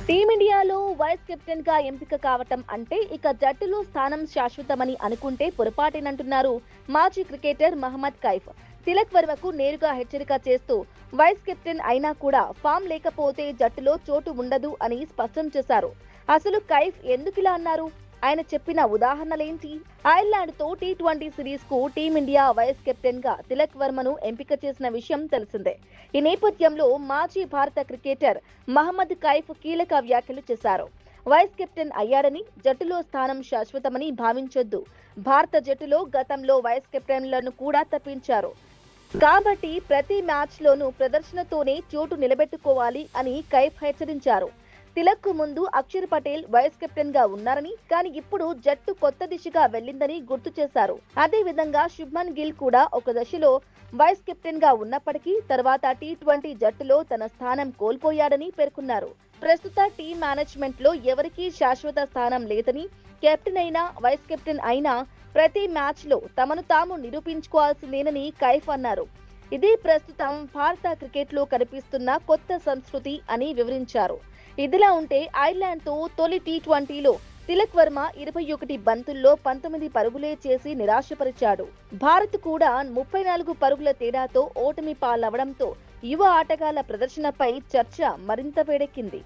టీమిండియాలో vice captain గా ఎంపిక కావటం అంటే ఇక జట్టులో స్థానం శాశ్వతమని అనుకుంటే పొరపాటేనంటున్నారు మాజీ క్రికెటర్ మహమ్మద్ కైఫ్. తిలక్ వర్మకు నేరుగా హెచ్చరిక చేస్తూ వైస్ కెప్టెన్ అయినా కూడా ఫామ్ లేకపోతే జట్టులో చోటు ఉండదు అని స్పష్టం చేశారు. అసలు కైఫ్ ఎందుకిలా అన్నారు? ఆయన చెప్పిన ఉదాహరణలేంటి? ఐర్లాండ్ తో టీ20 సిరీస్ కు టీమిండియా వైస్ కెప్టెన్ గా తిలక్ వర్మను ఎంపిక చేసిన విషయం తెలిసిందే. ఈ నేపథ్యంలో మాజీ భారత క్రికెటర్ మహమ్మద్ కైఫ్ కీలక వ్యాఖ్యలు చేశారు. వైస్ కెప్టెన్ అయ్యాడని జట్టులో స్థానం శాశ్వతమని భావించొద్దు. భారత జట్టులో గతంలో వైస్ కెప్టెన్లను కూడా తప్పించారు. కాబట్టి ప్రతి మ్యాచ్ లోనూ ప్రదర్శనతోనే చోటు నిలబెట్టుకోవాలి అని కైఫ్ హెచ్చరించారు. తిలక్ కు ముందు అక్షర్ పటేల్ వైస్ కెప్టెన్ గా ఉన్నారని, కానీ ఇప్పుడు జట్టు కొత్త దిశగా వెళ్లిందని గుర్తు చేశారు. అదే విధంగా శుభ్మన్ గిల్ కూడా ఒక దశలో వైస్ కెప్టెన్ గా ఉన్నప్పటికీ తర్వాత టీ20 జట్టులో తన స్థానం కోల్పోయాడని పేర్కొన్నారు. ప్రస్తుత టీం మేనేజ్మెంట్ లో ఎవరికీ శాశ్వత స్థానం లేదని, కెప్టెన్ అయినా వైస్ కెప్టెన్ అయినా ప్రతి మ్యాచ్ లో తమను తాము నిరూపించుకోవాల్సిందేనని కైఫ్ అన్నారు. ఇది ప్రస్తుతం భారత క్రికెట్ లో కనిపిస్తున్న కొత్త సంస్కృతి అని వివరించారు. ఇదిలా ఉంటే ఐర్లాండ్ తో తొలి టీ20లో తిలక్ వర్మ 21 బంతుల్లో 19 పరుగులే చేసి నిరాశపరిచాడు. భారత్ కూడా 34 పరుగుల తేడాతో ఓటమి పాలవడంతో యువ ఆటగాళ్ల ప్రదర్శనపై చర్చ మరింత వేడెక్కింది.